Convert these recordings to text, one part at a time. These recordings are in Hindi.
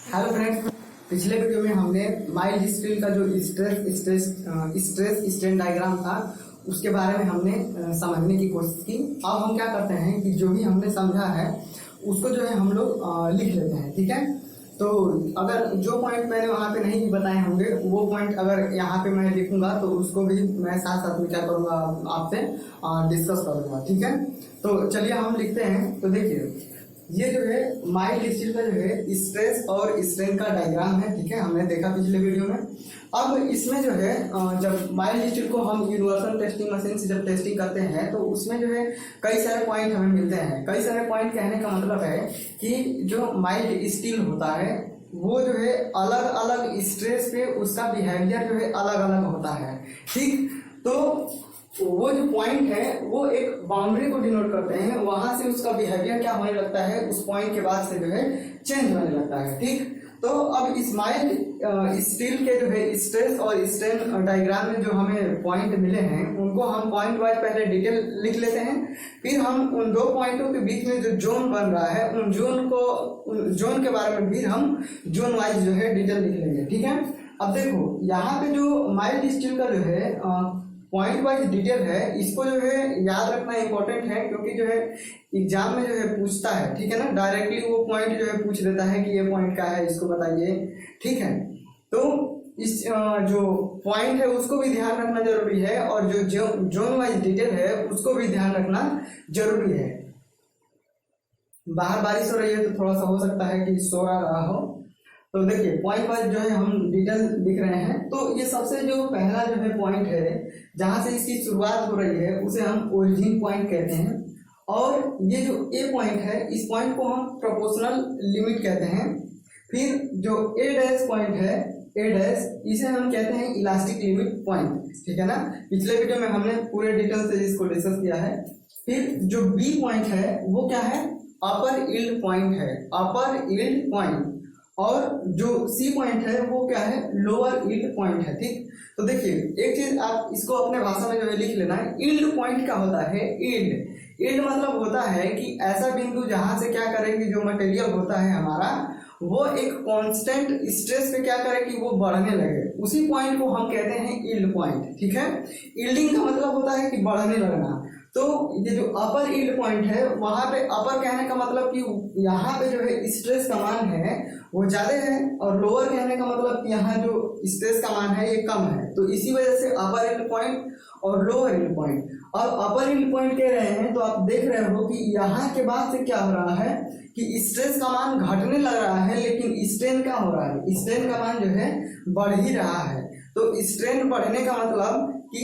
हेलो फ्रेंड्स, पिछले वीडियो में हमने माइल्ड स्टील का जो स्ट्रेस स्ट्रेन डायग्राम था उसके बारे में हमने समझने की कोशिश की। अब हम क्या करते हैं कि जो भी हमने समझा है उसको जो है हम लोग लिख लेते हैं। ठीक है, तो अगर जो पॉइंट मैंने वहाँ पे नहीं बताए होंगे वो पॉइंट अगर यहाँ पे मैं लिखूंगा तो उसको भी मैं साथ साथ में क्या करूँगा आपसे डिस्कस करूँगा। ठीक है, तो चलिए हम लिखते हैं। तो देखिए, ये जो है माइल्ड स्टील का जो है स्ट्रेस और स्ट्रेन का डायग्राम है। ठीक है, हमने देखा पिछले वीडियो में। अब इसमें जो है जब माइल्ड स्टील को हम यूनिवर्सल टेस्टिंग मशीन से जब टेस्टिंग करते हैं तो उसमें जो है कई सारे पॉइंट हमें मिलते हैं। कई सारे पॉइंट कहने का मतलब है कि जो माइल्ड स्टील होता है वो जो है अलग अलग स्ट्रेस पे उसका बिहेवियर जो है अलग अलग होता है। ठीक, तो वो जो पॉइंट है वो एक बाउंड्री को डिनोट करते हैं, वहां से उसका बिहेवियर क्या होने लगता है, उस पॉइंट के बाद से जो है चेंज होने लगता है। ठीक, तो अब इस माइल्ड स्टील के जो है स्ट्रेस और स्ट्रेन डायग्राम में जो हमें पॉइंट मिले हैं उनको हम पॉइंट वाइज पहले डिटेल लिख लेते हैं, फिर हम उन दो पॉइंटों के बीच में जो जोन बन रहा है उन जोन के बारे में भी हम जोन वाइज जो है डिटेल लिख लेंगे। ठीक है, अब देखो यहाँ पे जो माइल्ड स्टील का जो है पॉइंट वाइज डिटेल है, इसको जो है याद रखना इंपॉर्टेंट है क्योंकि जो है एग्जाम में जो है पूछता है। ठीक है ना, डायरेक्टली वो पॉइंट जो है पूछ देता है कि ये पॉइंट क्या है, इसको बताइए। ठीक है, तो इस जो पॉइंट है उसको भी ध्यान रखना जरूरी है और जो जोन वाइज डिटेल है उसको भी ध्यान रखना जरूरी है। बाहर बारिश हो रही है तो थोड़ा सा हो सकता है कि शोर आ रहा हो। तो देखिए, पॉइंट वाइज जो है हम डिटेल लिख रहे हैं। तो ये सबसे जो पहला जो है पॉइंट है जहां से इसकी शुरुआत हो रही है उसे हम ओरिजिन पॉइंट कहते हैं, और ये जो ए पॉइंट है इस पॉइंट को हम प्रोपोर्शनल लिमिट कहते हैं। फिर जो ए डैश पॉइंट है, ए डैश, इसे हम कहते हैं इलास्टिक लिमिट पॉइंट। ठीक है ना, पिछले वीडियो में हमने पूरे डिटेल से इसको डिस्कस किया है। फिर जो बी पॉइंट है वो क्या है, अपर यील्ड पॉइंट है, अपर यील्ड पॉइंट। और जो सी पॉइंट है वो क्या है, लोअर यील्ड पॉइंट है। ठीक, तो देखिए एक चीज आप इसको अपने भाषा में जो है लिख लेना है। यील्ड पॉइंट क्या होता है, यील्ड मतलब होता है कि ऐसा बिंदु जहां से क्या करे कि जो मटेरियल होता है हमारा वो एक कांस्टेंट स्ट्रेस पे क्या करे कि वो बढ़ने लगे, उसी पॉइंट को हम कहते हैं यील्ड पॉइंट। ठीक है, यील्डिंग का मतलब होता है कि बढ़ने लगना। तो ये जो अपर यील्ड पॉइंट है वहां पे अपर कहने का मतलब कि यहाँ पे जो है स्ट्रेस का मान है वो ज्यादा है, और लोअर कहने का मतलब कि यहाँ जो स्ट्रेस का मान है ये कम है। तो इसी वजह से अपर यील्ड पॉइंट और लोअर यील्ड पॉइंट। और अपर यील्ड पॉइंट कह रहे हैं तो आप देख रहे हो कि यहाँ के बाद से क्या हो रहा है कि स्ट्रेस का मान घटने लग रहा है, लेकिन स्ट्रेन क्या हो रहा है, स्ट्रेन का मान जो है बढ़ ही रहा है। तो स्ट्रेन बढ़ने का मतलब कि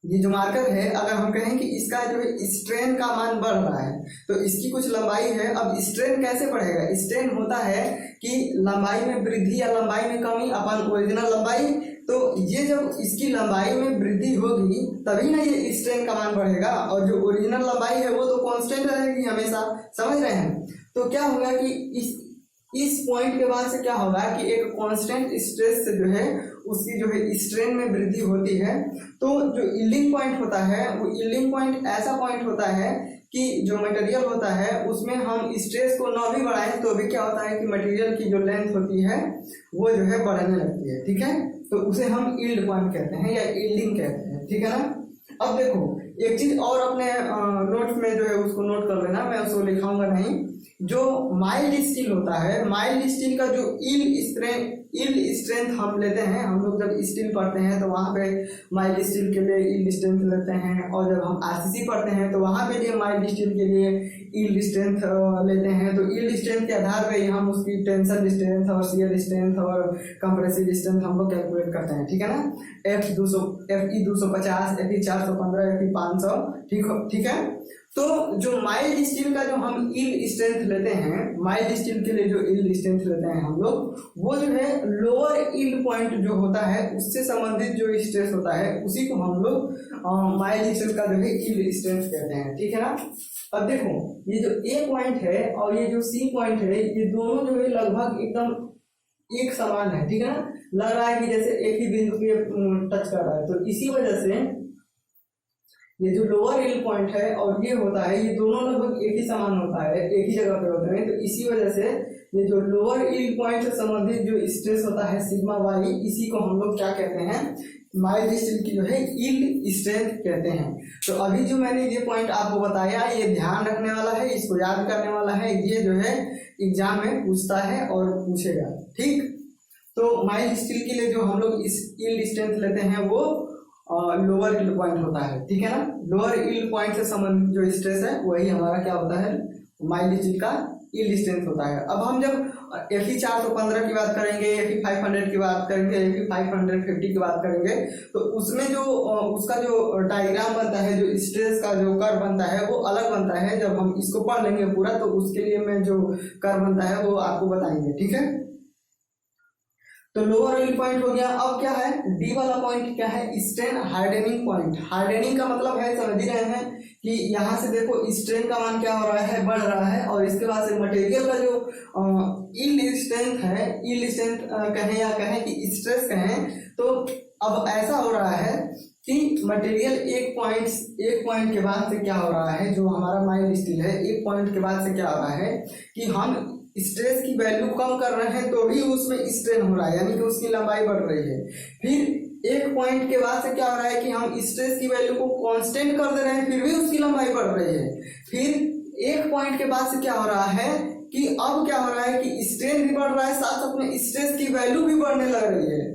ये जो मार्कर है, अगर हम कहें कि इसका जो है स्ट्रेन का मान बढ़ रहा है तो इसकी कुछ लंबाई है। अब स्ट्रेन कैसे बढ़ेगा, स्ट्रेन होता है कि लंबाई में वृद्धि या लंबाई में कमी अपन ओरिजिनल लंबाई। तो ये जब इसकी लंबाई में वृद्धि होगी तभी ना ये स्ट्रेन का मान बढ़ेगा, और जो ओरिजिनल लंबाई है वो तो कांस्टेंट रहेगी हमेशा। समझ रहे हैं, तो क्या होगा कि इस पॉइंट के बाद से क्या होगा कि एक कांस्टेंट स्ट्रेस से जो है उसकी जो है स्ट्रेन में वृद्धि होती है। तो जो यील्डिंग पॉइंट होता है वो यील्डिंग पॉइंट ऐसा पॉइंट होता है कि जो मटेरियल होता है उसमें हम स्ट्रेस को न भी बढ़ाएं तो भी क्या होता है कि मटेरियल की जो लेंथ होती है वो जो है बढ़ने लगती है। ठीक है, तो उसे हम यील्ड पॉइंट कहते हैं या यील्डिंग कहते हैं। ठीक है ना, अब देखो एक चीज और अपने नोट्स में जो है उसको नोट कर लेना, मैं उसको लिखाऊंगा नहीं। जो माइल्ड स्टील होता है, माइल्ड स्टील का जो यील्ड स्ट्रेंथ हम लेते हैं, हम लोग जब स्टील पढ़ते हैं तो वहां पे माइल्ड स्टील के लिए यील्ड स्ट्रेंथ लेते हैं, और जब हम आरसीसी पढ़ते हैं तो वहां पे भी माइल्ड स्टील के लिए यील्ड स्ट्रेंथ लेते हैं। तो यील्ड स्ट्रेंथ के आधार पर हम उसकी टेंशन स्ट्रेंथ और शियर स्ट्रेंथ और कंप्रेसिव स्ट्रेंथ हम लोग कैलकुलेट करते हैं। ठीक है ना, FE 250, FE 415, FE 500। ठीक है, तो जो माइल्ड स्टील का जो हम यील्ड स्ट्रेंथ लेते हैं, माइल्ड स्टील के लिए जो यील्ड स्ट्रेंथ लेते हैं हम लोग, वो जो है लोअर यील्ड पॉइंट जो होता है उससे संबंधित जो स्ट्रेस होता है उसी को हम लोग माइल्ड स्टील का जो है यील्ड स्ट्रेंथ कहते हैं। ठीक है ना, अब देखो ये जो ए पॉइंट है और ये जो सी पॉइंट है ये दोनों जो है लगभग एकदम एक समान है। ठीक है ना, लग रहा है कि जैसे एक ही बिंदु पे टच कर रहा है। तो इसी वजह से ये जो लोअर यील्ड पॉइंट है और ये होता है, ये दोनों लगभग एक ही समान होता है, एक ही जगह पे होते हैं। तो इसी वजह से ये जो लोअर यील्ड पॉइंट से संबंधित जो स्ट्रेस होता है सिग्मा वाई, इसी को हम लोग क्या कहते हैं, माइल्ड स्टील की जो है यील्ड स्ट्रेंथ कहते हैं। तो अभी जो मैंने ये पॉइंट आपको बताया, ये ध्यान रखने वाला है, इसको याद करने वाला है, ये जो है एग्जाम में पूछता है और पूछेगा, ठीक। तो माइल्ड स्टील के लिए जो हम लोग इस यील्ड स्ट्रेंथ लेते हैं वो लोअर यील्ड पॉइंट होता है, ठीक है ना। लोअर यील्ड पॉइंट से संबंधित जो स्ट्रेस है वही हमारा क्या होता है, माइल्ड स्टील का यील्ड स्ट्रेंथ होता है। अब हम जब Fe 415 की बात करेंगे, Fe 500 की बात करेंगे, Fe 550 की बात करेंगे, तो उसमें जो उसका जो डायग्राम बनता है, जो स्ट्रेस का जो कर्व बनता है वो अलग बनता है। जब हम इसको पढ़ लेंगे पूरा तो उसके लिए मैं जो कर्व बनता है वो आपको बताएंगे, ठीक है। तो लोअर यील्ड पॉइंट हो गया। अब क्या है, डी वाला पॉइंट क्या है, स्ट्रेन हार्डनिंग पॉइंट। हार्डनिंग का मतलब है, समझ ही रहे हैं कि यहाँ से देखो स्ट्रेन का मान क्या हो रहा है, बढ़ रहा है, और इसके बाद से मटेरियल का जो यील्ड स्ट्रेंथ है, यील्ड स्ट्रेंथ कहें या कहें कि स्ट्रेस कहें, तो अब ऐसा हो रहा है कि मटेरियल एक पॉइंट के बाद से क्या हो रहा है, जो हमारा माइल्ड स्टील है, एक पॉइंट के बाद से क्या हो रहा है कि हम स्ट्रेस की वैल्यू कम कर रहे हैं तो भी उसमें स्ट्रेन हो रहा है, यानी कि उसकी लंबाई बढ़ रही है। फिर एक पॉइंट के बाद से क्या हो रहा है कि हम स्ट्रेस की वैल्यू को कांस्टेंट कर दे रहे हैं, फिर भी उसकी लंबाई बढ़ रही है। फिर एक पॉइंट के बाद से क्या हो रहा है कि अब क्या हो रहा है कि स्ट्रेन भी बढ़ रहा है, साथ साथ में स्ट्रेस की वैल्यू भी बढ़ने लग रही है।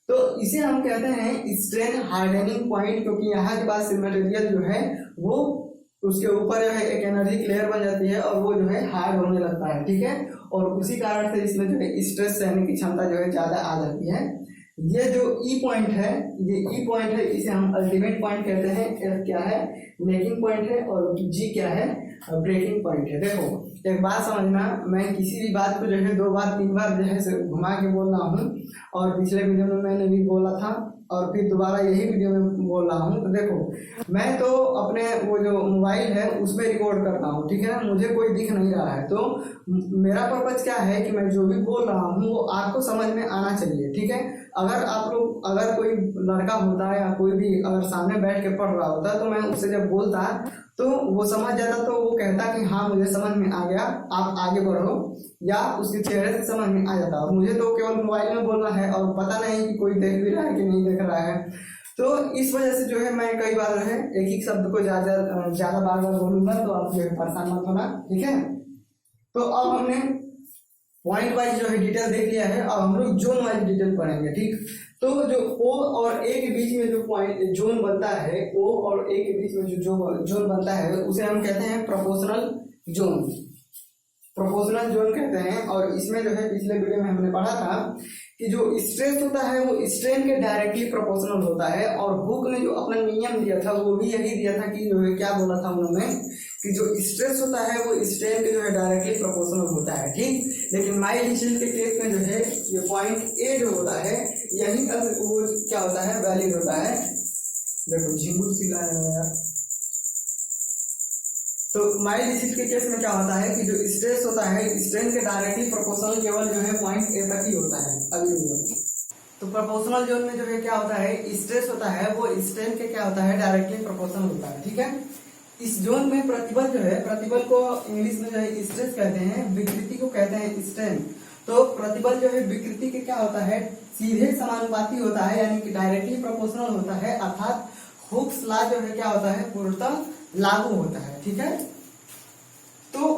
तो इसे हम कहते हैं स्ट्रेन हार्डनिंग पॉइंट, क्योंकि यहाँ के बाद से मटेरियल जो है वो उसके ऊपर जो है एक एनर्जी की लेयर बन जाती है और वो जो है हार्ड होने लगता है, ठीक है। और उसी कारण से इसमें जो है स्ट्रेस सहने की क्षमता जो है ज्यादा आ जाती है। ये जो ई पॉइंट है, ये ई पॉइंट है, इसे हम अल्टीमेट पॉइंट कहते हैं। एफ क्या है, नेकिंग पॉइंट है, और जी क्या है, ब्रेकिंग पॉइंट है। देखो एक बात समझना, मैं किसी भी बात को जो है 2 बार 3 बार जो है घुमा के बोल रहा हूँ, और पिछले वीडियो में मैंने भी बोला था और फिर दोबारा यही वीडियो में बोल रहा हूँ। तो देखो मैं तो अपने वो जो मोबाइल है उसमें रिकॉर्ड करता हूँ, ठीक है ना, मुझे कोई दिख नहीं रहा है। तो मेरा पर्पज क्या है कि मैं जो भी बोल रहा हूँ वो आपको समझ में आना चाहिए, ठीक है। अगर आप लोग, अगर कोई लड़का होता है या कोई भी अगर सामने बैठ के पढ़ रहा होता तो मैं उससे जब बोलता तो वो समझ जाता, तो वो कहता कि हाँ मुझे समझ में आ गया, आप आगे बढ़ो, या उसके चेहरे से समझ में आ जाता। और मुझे तो केवल मोबाइल में बोलना है और पता नहीं कि कोई देख भी रहा है कि नहीं देख रहा है। तो इस वजह से जो है मैं कई बार जो है एक ही शब्द को ज्यादा बार बार बोलूंगा, तो आप जो है परेशान मत होना, ठीक है। तो अब हमने पॉइंट वाइज जो है डिटेल देख लिया है, अब हम लोग जोन वाइज डिटेल पढ़ेंगे, ठीक। तो जो O और A के बीच में जो पॉइंट जोन बनता है, O और A के बीच में जो जोन बनता है उसे हम कहते हैं प्रोपोर्शनल जोन, प्रोपोर्शनल जोन कहते हैं। और इसमें जो है पिछले वीडियो में हमने पढ़ा था कि जो स्ट्रेस होता है वो स्ट्रेन के डायरेक्टली प्रोपोर्शनल होता है। और हुक ने जो अपना नियम दिया था वो भी यही दिया था कि जो है क्या बोला था उन्होंने कि जो स्ट्रेस होता है वो स्ट्रेन के जो है डायरेक्टली प्रोपोर्शनल होता है, ठीक। लेकिन माइल्ड स्टील के केस में जो है ये पॉइंट ए जो होता है यही वो क्या होता है, वैलिड होता है। देखो झिंगुर सिला है यार। तो माइल्ड स्टील के केस में क्या होता है कि जो स्ट्रेस होता है स्ट्रेन के डायरेक्टली प्रोपोर्शनल केवल जो है पॉइंट ए तक ही होता है। अभी तो प्रोपोर्शनल जोन में जो है क्या होता है, स्ट्रेस होता है वो स्ट्रेन के क्या होता है, डायरेक्टली प्रोपोर्शनल होता है, ठीक है। इस जोन में प्रतिबल जो है, प्रतिबल को इंग्लिश में जो है स्ट्रेस कहते हैं, विकृति को कहते हैं स्ट्रेन। तो प्रतिबल जो है विकृति के क्या होता है, सीधे समानुपाती होता है, यानी कि डायरेक्टली प्रोपोर्शनल होता है, अर्थात हुक्स लॉ जो है क्या होता है, पूर्णतः लागू होता है, ठीक है। तो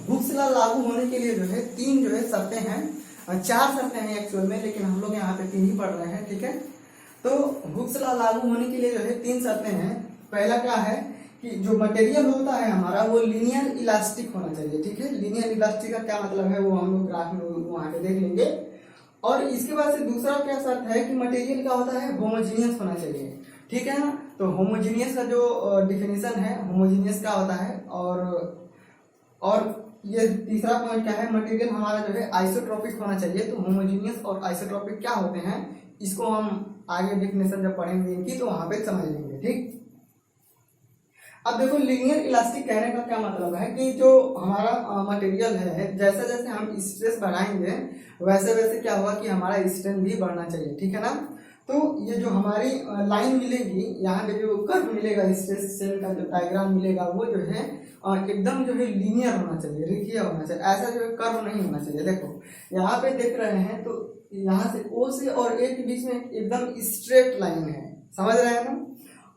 हुक्स लॉ लागू होने के लिए जो है 3 जो है शर्तें हैं, 4 शर्तें हैं एक्चुअल में, लेकिन हम लोग यहाँ पे 3 ही पढ़ रहे हैं, ठीक है। तो हुक्स लॉ लागू होने के लिए जो है 3 शर्तें हैं। पहला क्या है कि जो मटेरियल होता है हमारा वो लीनियर इलास्टिक होना चाहिए, ठीक है। लीनियर इलास्टिक का क्या मतलब है वो हम लोग ग्राफ में वहां पे देख लेंगे। और इसके बाद से दूसरा क्या शर्त है कि मटेरियल क्या होता है, होमोजीनियस होना चाहिए, ठीक है ना। तो होमोजीनियस का जो डिफिनेशन है, होमोजीनियस क्या होता है, और ये तीसरा पॉइंट क्या है, मटेरियल हमारा जो है आइसोट्रोपिक होना चाहिए। तो होमोजीनियस और आइसोट्रोपिक क्या होते हैं इसको हम आगे डिफिनेशन जब पढ़ेंगे इनकी तो वहां पे समझ लेंगे, ठीक। अब देखो लीनियर इलास्टिक कहने का क्या मतलब है कि जो हमारा मटेरियल है, जैसे जैसे हम स्ट्रेस बढ़ाएंगे वैसे वैसे क्या होगा कि हमारा स्ट्रेन भी बढ़ना चाहिए, ठीक है ना। तो ये जो हमारी लाइन मिलेगी, यहाँ पे जो कर्व मिलेगा, स्ट्रेस स्ट्रेन का जो डायग्राम मिलेगा, वो जो है एकदम जो है लीनियर होना चाहिए, रेखीय होना चाहिए, ऐसा जो है कर्व नहीं होना चाहिए। देखो यहाँ पे देख रहे हैं तो यहाँ से O से और A के बीच में एकदम स्ट्रेट लाइन है, समझ रहे हैं ना।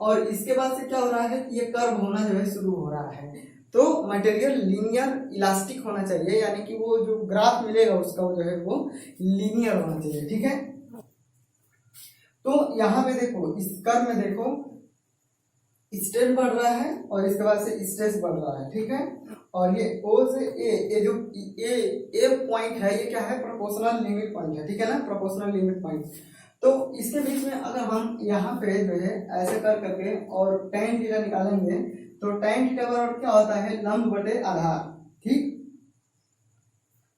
और इसके बाद से क्या हो रहा है कि ये कर्व होना जो है शुरू हो रहा है। तो मटेरियल लीनियर इलास्टिक होना चाहिए, यानी कि वो जो ग्राफ मिलेगा उसका वो जो है वो लीनियर होना चाहिए, ठीक है। तो यहाँ पे देखो, इस कर्व में देखो स्ट्रेन बढ़ रहा है और इसके बाद से स्ट्रेस बढ़ रहा है, ठीक है। और ये O से A, जो ए पॉइंट है, ये क्या है, प्रोपोर्शनल लिमिट पॉइंट है, ठीक है ना, प्रोपोर्शनल लिमिट पॉइंट। तो इसके बीच में अगर हम यहाँ पे जो है ऐसे कर करके और tan थीटा निकालेंगे, तो tan थीटा बराबर क्या होता है, लंब बटे आधार, ठीक।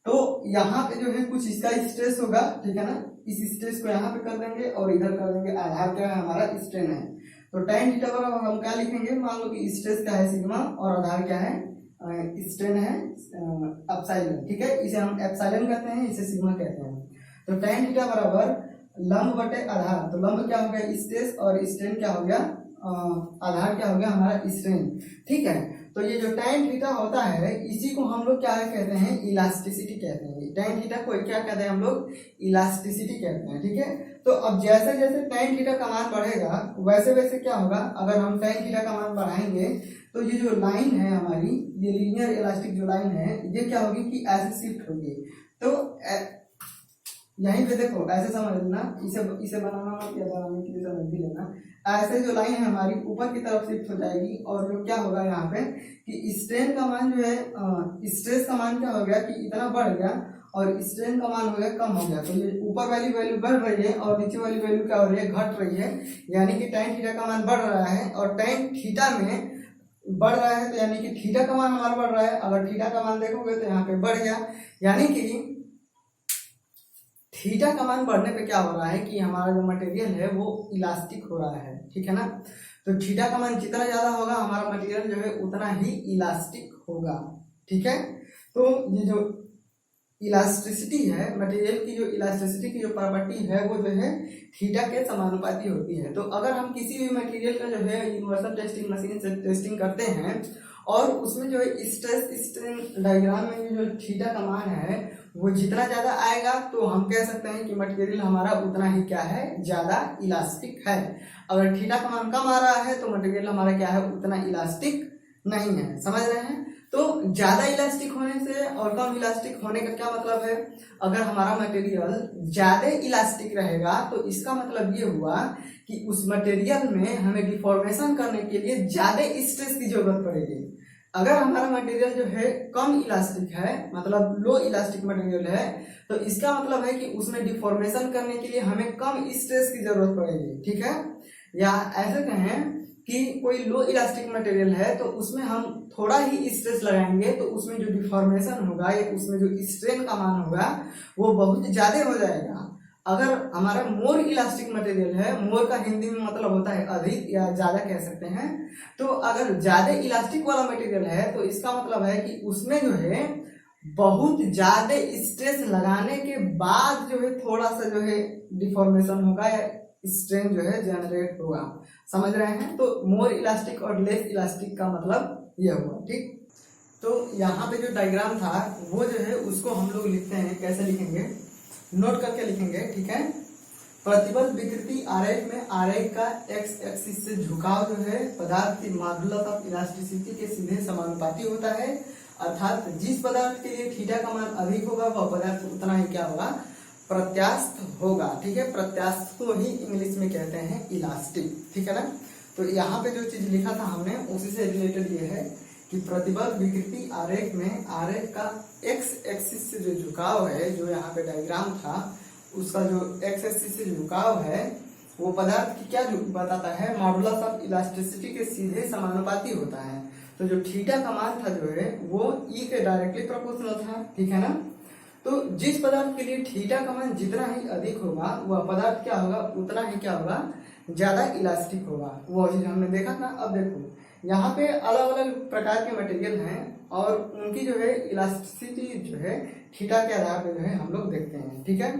तो यहाँ पे जो है कुछ इसका स्ट्रेस होगा, ठीक है ना, इस स्ट्रेस को यहाँ पे कर देंगे और इधर कर देंगे, आधार क्या है हमारा, स्ट्रेन है। तो tan थीटा बराबर हम क्या लिखेंगे, मान लो कि स्ट्रेस क्या है सिग्मा और आधार क्या है, स्ट्रेन है एप्सिलॉन, ठीक है। इसे हम एप्सिलॉन कहते हैं, इसे सिग्मा कहते हैं। तो tan थीटा बराबर लंब बटे आधार, तो लंब क्या हो गया स्ट्रेस और स्ट्रेन क्या हो गया, आधार क्या हो गया हमारा स्ट्रेन, ठीक है। तो ये जो tan थीटा होता है इसी को हम लोग क्या कहते हैं, इलास्टिसिटी कहते हैं। tan थीटा को क्या कहते हैं हम लोग, इलास्टिसिटी कहते हैं, ठीक है। तो अब जैसे जैसे tan थीटा का मान बढ़ेगा वैसे वैसे क्या होगा, अगर हम tan थीटा का मान बढ़ाएंगे तो ये जो लाइन है हमारी, ये लीनियर इलास्टिक जो लाइन है, ये क्या होगी कि ऐसे शिफ्ट होगी। तो यहीं पे देखो ऐसे समझ लेना, इसे बनाना मत या बनाने के लिए समझ भी लेना। ऐसे जो लाइन है हमारी ऊपर की तरफ शिफ्ट हो जाएगी और जो क्या होगा यहाँ पे कि स्ट्रेन का मान जो है, स्ट्रेस का मान क्या हो गया कि इतना बढ़ गया और स्ट्रेन का मान हो गया कम हो गया। तो ये ऊपर वाली वैल्यू बढ़ रही है और नीचे वाली वैल्यू क्या हो रही है, घट रही है, यानी कि tan थीटा का मान बढ़ रहा है और tan थीटा में बढ़ रहा है, तो यानी कि थीटा का मान हमारा बढ़ रहा है। अगर थीटा का मान देखोगे तो यहाँ पे बढ़ गया, यानी कि थीटा का मान बढ़ने पे क्या हो रहा है कि हमारा जो मटेरियल है वो इलास्टिक हो रहा है, ठीक है ना। तो थीटा का मान जितना ज्यादा होगा हमारा मटेरियल जो है उतना ही इलास्टिक होगा, ठीक है। तो ये जो इलास्टिसिटी है, मटेरियल की जो इलास्टिसिटी की जो प्रॉपर्टी है वो जो है थीटा के समानुपाती होती है। तो अगर हम किसी भी मटेरियल का जो है यूनिवर्सल टेस्टिंग मशीन से टेस्टिंग करते हैं और उसमें जो है स्ट्रेस स्ट्रेन डायग्राम में जो थीटा का मान है वो जितना ज्यादा आएगा तो हम कह सकते हैं कि मटेरियल हमारा उतना ही क्या है, ज्यादा इलास्टिक है। अगर थीटा का मान कम आ रहा है तो मटेरियल हमारा क्या है, उतना इलास्टिक नहीं है, समझ रहे हैं। तो ज्यादा इलास्टिक होने से और कम इलास्टिक होने का क्या मतलब है, अगर हमारा मटेरियल ज्यादा इलास्टिक रहेगा तो इसका मतलब ये हुआ कि उस मटेरियल में हमें डिफॉर्मेशन करने के लिए ज्यादा स्ट्रेस की जरूरत पड़ेगी। अगर हमारा मटेरियल जो है कम इलास्टिक है, मतलब लो इलास्टिक मटेरियल है, तो इसका मतलब है कि उसमें डिफॉर्मेशन करने के लिए हमें कम स्ट्रेस की जरूरत पड़ेगी, ठीक है। या ऐसे कहें कि कोई लो इलास्टिक मटेरियल है तो उसमें हम थोड़ा ही स्ट्रेस लगाएंगे तो उसमें जो डिफॉर्मेशन होगा या उसमें जो स्ट्रेन का मान होगा वो बहुत ज्यादा हो जाएगा। अगर हमारा मोर इलास्टिक मटेरियल है, मोर का हिंदी में मतलब होता है अधिक या ज्यादा कह सकते हैं, तो अगर ज्यादा इलास्टिक वाला मटेरियल है तो इसका मतलब है कि उसमें जो है बहुत ज्यादा स्ट्रेस लगाने के बाद जो है थोड़ा सा जो है डिफॉर्मेशन होगा या स्ट्रेन जो है जनरेट होगा, समझ रहे हैं। तो मोर इलास्टिक और लेस इलास्टिक का मतलब यह हुआ, ठीक। तो यहाँ पे जो डायग्राम था वो जो है उसको हम लोग लिखते हैं, कैसे लिखेंगे, नोट करके लिखेंगे, ठीक है। प्रतिबल विकृति आरेख में आरेख का एक्स एक्सिस से झुकाव जो है पदार्थ की मॉडुलस ऑफ इलास्टिसिटी के सीधे समानुपाती होता है, अर्थात जिस पदार्थ के लिए थीटा का मान अधिक होगा वह पदार्थ उतना ही क्या होगा, प्रत्यास्थ होगा, ठीक है। प्रत्यास्थ को ही इंग्लिश में कहते हैं इलास्टिक, ठीक है ना। तो यहाँ पे जो चीज लिखा था हमने उसी से रिलेटेड ये है कि प्रतिबल विकृति आरेख में आरेख का एक्स एक्सिस से जो झुकाव है, जो यहाँ पे डायग्राम था उसका जो एक्स एक्सिस से झुकाव है वो पदार्थ की क्या बताता है, मॉडुलस ऑफ इलास्टिसिटी के सीधे समानुपाती होता है। तो जो थीटा का मान था जो है वो ई के डायरेक्टली प्रोपोर्शनल था, ठीक है ना। तो जिस पदार्थ के लिए थीटा का मान जितना ही अधिक होगा वह पदार्थ क्या होगा, उतना ही क्या होगा, ज्यादा इलास्टिक होगा। वो चीज हमने देखा था। अब देखो यहाँ पे अलग अलग प्रकार के मटेरियल हैं और उनकी जो है इलास्टिसिटी जो है थीटा के आधार पर जो है हम लोग देखते हैं, ठीक है।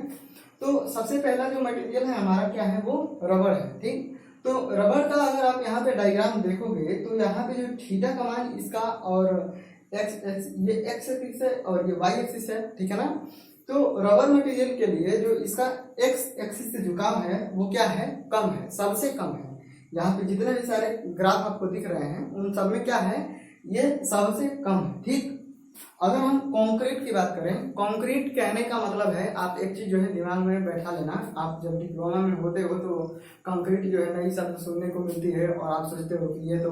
तो सबसे पहला जो मटेरियल है हमारा क्या है, वो रबर है। ठीक, तो रबर का अगर आप यहाँ पे डायग्राम देखोगे तो यहाँ पे जो थीटा का मान इसका और ये एक्स एक्सिस है और ये वाई एक्सिस है, ठीक है ना। तो रबर मटेरियल के लिए जो इसका एक्स एक्सिस से झुकाव है वो क्या है, कम है, सबसे कम है। यहाँ पे जितने भी सारे ग्राफ आपको दिख रहे हैं उन सब में क्या है, ये सबसे कम है। ठीक, अगर हम कंक्रीट की बात करें, कंक्रीट कहने का मतलब है, आप एक चीज जो है दिमाग में बैठा लेना, आप जब डिप्लोमा में होते हो तो कंक्रीट जो है नई शब्द सुनने को मिलती है और आप सोचते हो कि ये तो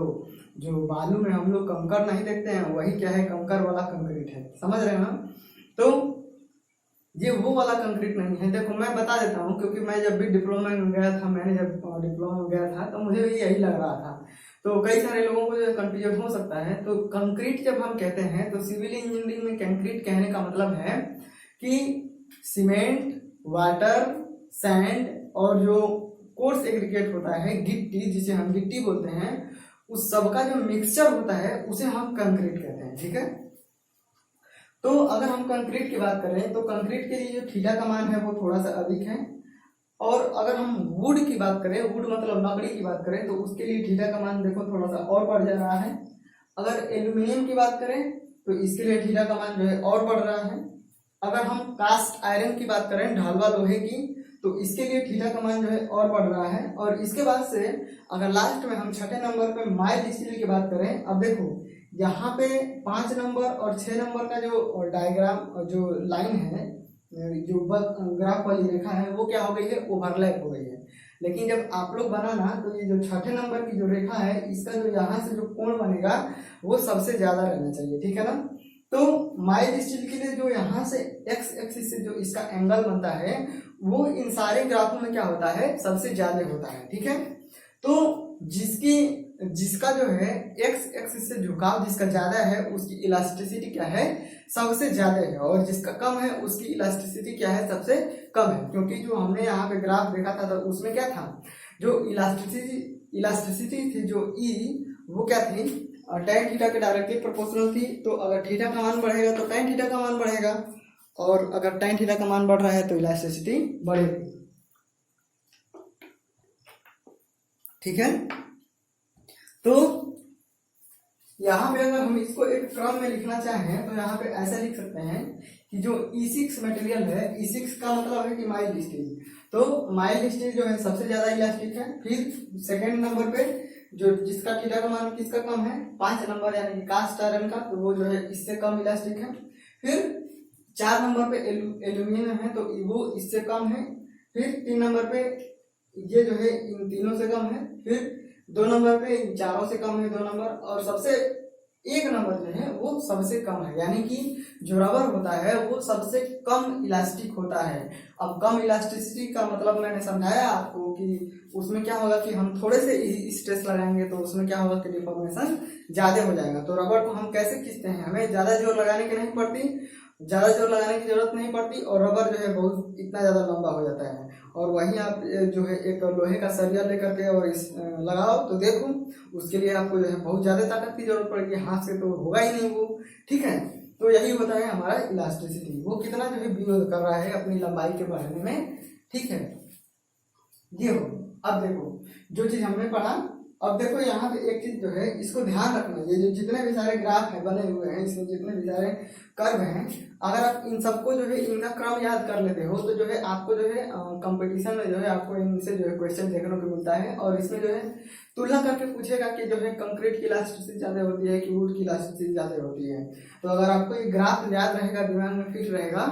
जो बालू में हम लोग कंकर नहीं देखते हैं वही क्या है, कंकर वाला कंक्रीट है, समझ रहे हैं ना। तो ये वो वाला कंक्रीट नहीं है। देखो मैं बता देता हूँ, क्योंकि मैं जब भी डिप्लोमा में गया था, मैंने जब डिप्लोमा में गया था तो मुझे भी यही लग रहा था। तो कई सारे लोगों को जो कंफ्यूजन हो सकता है। तो कंक्रीट जब हम कहते हैं तो सिविल इंजीनियरिंग में कंक्रीट कहने का मतलब है कि सीमेंट, वाटर, सैंड और जो कोर्स एग्रीगेट होता है, गिट्टी, जिसे हम गिट्टी बोलते हैं, उस सबका जो मिक्सचर होता है उसे हम कंक्रीट कहते हैं। ठीक है, तो अगर हम कंक्रीट की बात करें तो कंक्रीट के लिए जो थीटा का मान है वो थोड़ा सा अधिक है। और अगर हम वुड की बात करें, वुड मतलब लकड़ी की बात करें, तो उसके लिए थीटा का मान देखो थोड़ा सा और बढ़ जा रहा है। अगर एल्यूमिनियम की बात करें तो इसके लिए थीटा का मान जो है और बढ़ रहा है। अगर हम कास्ट आयरन की बात करें, ढालवा लोहे की, तो इसके लिए थीटा का मान जो है और बढ़ रहा है। और इसके बाद से अगर लास्ट में हम छठे नंबर पे माइल्ड स्टील की बात करें, अब देखो यहाँ पे 5 नंबर और 6 नंबर का जो डायग्राम, जो लाइन है, जो ग्राफ वाली रेखा है, वो क्या हो गई है, ओवरलैप हो गई है। लेकिन जब आप लोग बनाना तो ये जो छठे नंबर की जो रेखा है, इसका जो यहाँ से जो कोण बनेगा वो सबसे ज्यादा रहना चाहिए। ठीक है ना। तो माइल्ड स्टील के लिए जो यहाँ से एक्स एक्सिस से जो इसका एंगल बनता है वो इन सारे ग्राफों में क्या होता है, सबसे ज्यादा होता है। ठीक है, तो जिसका जो है एक्स एक्सिस से झुकाव जिसका ज्यादा है उसकी इलास्टिसिटी क्या है, सबसे ज्यादा है। और जिसका कम है उसकी इलास्टिसिटी क्या है, सबसे कम है। क्योंकि जो हमने यहाँ पे ग्राफ देखा था तो उसमें क्या था, जो इलास्टिसिटी थी जो ई, वो क्या थी, tan थीटा के डायरेक्टली प्रोपोर्शनल थी। तो अगर थीटा का मान बढ़ेगा तो tan थीटा का मान बढ़ेगा, और अगर tan थीटा का मान बढ़ रहा है तो इलास्टिसिटी बढ़ेगी। ठीक है, तो यहाँ पे अगर हम इसको एक क्रम में लिखना चाहें तो यहाँ पे ऐसा लिख सकते हैं कि जो E6 मटेरियल है, E6 का मतलब है कि माइल्ड स्टील, तो माइल्ड स्टील जो है सबसे ज्यादा इलास्टिक है। फिर सेकेंड नंबर पे जो जिसका थीटा का मान किसका कम है, 5 नंबर यानी कास्ट आयरन का, तो वो जो है इससे कम इलास्टिक है। फिर 4 नंबर पे एल्यूमिनियम है तो वो इससे कम है। फिर 3 नंबर पे ये जो है इन तीनों से कम है। फिर 2 नंबर पे इन चारों से कम है 2 नंबर, और सबसे 1 नंबर जो है वो सबसे कम है। यानी कि जो रबर होता है वो सबसे कम इलास्टिक होता है। अब कम इलास्टिसिटी का मतलब मैंने समझाया आपको कि उसमें क्या होगा कि हम थोड़े से स्ट्रेस लगाएंगे तो उसमें क्या होगा कि डिफॉर्मेशन ज्यादा हो जाएगा। तो रबर को हम कैसे खींचते हैं, हमें ज्यादा जोर लगाने की नहीं पड़ती, ज्यादा जोर लगाने की जरूरत नहीं पड़ती, और रबर जो है बहुत इतना ज्यादा लंबा हो जाता है। और वहीं आप जो है एक लोहे का सरिया लेकर के और इस लगाओ तो देखो उसके लिए आपको जो है बहुत ज्यादा ताकत की जरूरत पड़ेगी, हाथ से तो होगा ही नहीं वो। ठीक है, तो यही होता है हमारा इलास्टिसिटी, वो कितना जो है विरोध कर रहा है अपनी लंबाई के बढ़ने में। ठीक है, ये हो। अब देखो जो चीज हमने पढ़ा, अब देखो यहाँ पे एक चीज जो है इसको ध्यान रखना, ये जो जितने भी सारे ग्राफ है बने हुए हैं, इसमें जितने भी सारे कर्व हैं, अगर आप इन सबको जो है इनका क्रम याद कर लेते हो तो जो है आपको जो है कंपटीशन में जो है आपको इनसे जो है क्वेश्चन देखने को मिलता है। और इसमें जो है तुलना करके पूछेगा कि जो है कंक्रीट की इलास्टिसिटी ज्यादा होती है कि वुड की इलास्टिसिटी ज्यादा होती है। तो अगर आपको ये ग्राफ याद रहेगा, दिमाग में फिट रहेगा,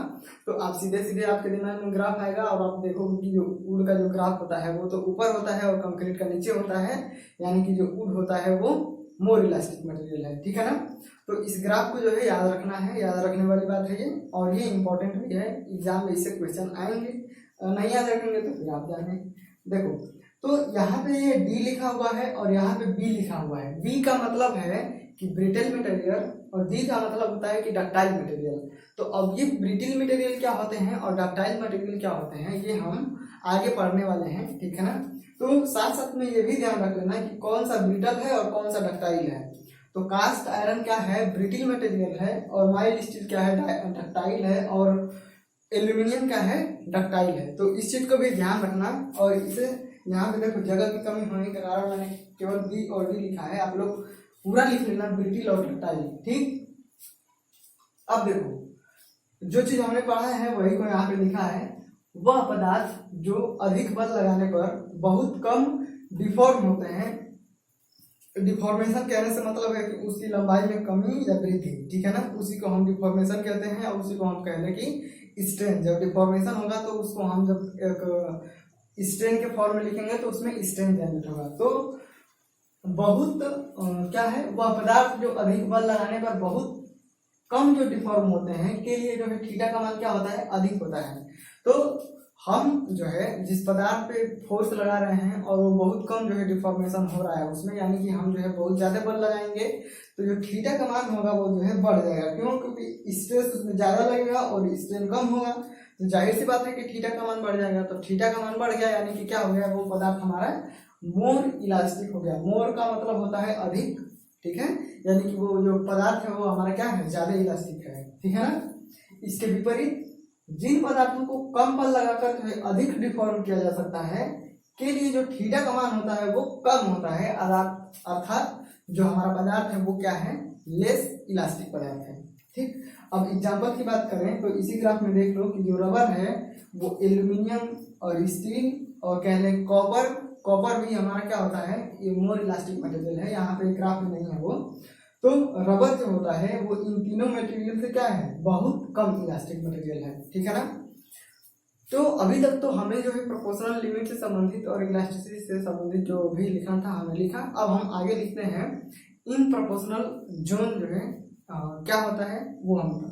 तो आप सीधे सीधे आपके दिमाग में ग्राफ आएगा और आप देखोगे कि जो वुड का जो ग्राफ होता है वो तो ऊपर होता है और कंक्रीट का नीचे होता है, यानी कि जो वुड होता है वो मोर इलास्टिक मटेरियल है। ठीक है ना। तो इस ग्राफ को जो है याद रखना है, याद रखने वाली बात है ये, और ये इंपॉर्टेंट भी है, एग्जाम में इससे क्वेश्चन आएंगे। नहीं याद रखेंगे तो फिर आप जाने। देखो तो यहाँ पे ये डी लिखा हुआ है और यहाँ पे बी लिखा हुआ है। बी का मतलब है कि ब्रिटल मटेरियल और डी का मतलब होता है कि डक्टाइल मटेरियल। तो अब ये ब्रिटल मटेरियल क्या होते हैं और डक्टाइल मटेरियल क्या होते हैं ये हम आगे पढ़ने वाले हैं। ठीक है ना। तो साथ साथ में ये भी ध्यान रख लेना कि कौन सा ब्रिटल है और कौन सा डक्टाइल है। तो कास्ट आयरन क्या है, ब्रिटल मटेरियल है, और माइल्ड स्टील क्या है, डक्टाइल है, और एल्यूमिनियम क्या है, डक्टाइल है। तो इस चीज को भी ध्यान रखना। और इसे यहाँ पे देखो जगह की कमी होने के कारण मैंने केवल बी और डी लिखा है, आप लोग पूरा लिख लेना ब्रिटिल और डक्टाइल, ठीक। अब देखो जो चीज हमने पढ़ा है वही को यहाँ पे लिखा है, वह पदार्थ जो अधिक बल लगाने पर बहुत कम डिफॉर्म होते हैं। डिफॉर्मेशन कहने से मतलब है कि उसकी लंबाई में कमी या वृद्धि, ठीक है ना, उसी को हम डिफॉर्मेशन कहते हैं। और उसी को हम कहते हैं कि स्ट्रेन। जब डिफॉर्मेशन होगा तो उसको हम जब एक स्ट्रेन के फॉर्म में लिखेंगे तो उसमें स्ट्रेन जनरेट होगा। तो बहुत क्या है, वह पदार्थ जो अधिक बल लगाने पर बहुत कम जो डिफॉर्म होते हैं के लिए जो है थीटा का मान क्या होता है, अधिक होता है। तो हम जो है जिस पदार्थ पे फोर्स लगा रहे हैं और वो बहुत कम जो है डिफॉर्मेशन हो रहा है उसमें, यानी कि हम जो है बहुत ज्यादा बल लगाएंगे तो जो थीटा का मान होगा वो जो है बढ़ जाएगा। क्यों? क्योंकि स्ट्रेस उसमें ज्यादा लगेगा और स्ट्रेन कम होगा, तो जाहिर सी बात है कि थीटा का मान बढ़ जाएगा। तो थीटा का मान बढ़ गया यानी कि क्या हो गया, वो पदार्थ हमारा मोर इलास्टिक हो गया। मोर का मतलब होता है अधिक, ठीक है, यानी कि वो जो पदार्थ है वो हमारा क्या है, ज्यादा इलास्टिक है, ठीक है ना। इसके विपरीत जिन पदार्थों को कम बल लगाकर जो है अधिक डिफॉर्म किया जा सकता है के लिए जो थीटा का मान होता है वो कम होता है, अर्थात जो हमारा पदार्थ है वो क्या है, लेस इलास्टिक पदार्थ है, ठीक। अब एग्जांपल की बात करें तो इसी ग्राफ में देख लो कि जो रबर है वो एल्यूमिनियम और स्टील और कह लें कॉपर भी हमारा क्या होता है, ये मोर इलास्टिक मटेरियल है। यहाँ पे ग्राफ में नहीं है वो। तो रबर जो होता है वो इन तीनों मटेरियल से क्या है, बहुत कम इलास्टिक मटेरियल है, ठीक है ना। तो अभी तक तो हमने जो है प्रोपोर्शनल लिमिट से संबंधित और इलास्टिसिटी से संबंधित जो भी लिखा था हमने लिखा। अब हम आगे लिखते हैं इन प्रोपोर्शनल जोन जो है क्या होता है वो हम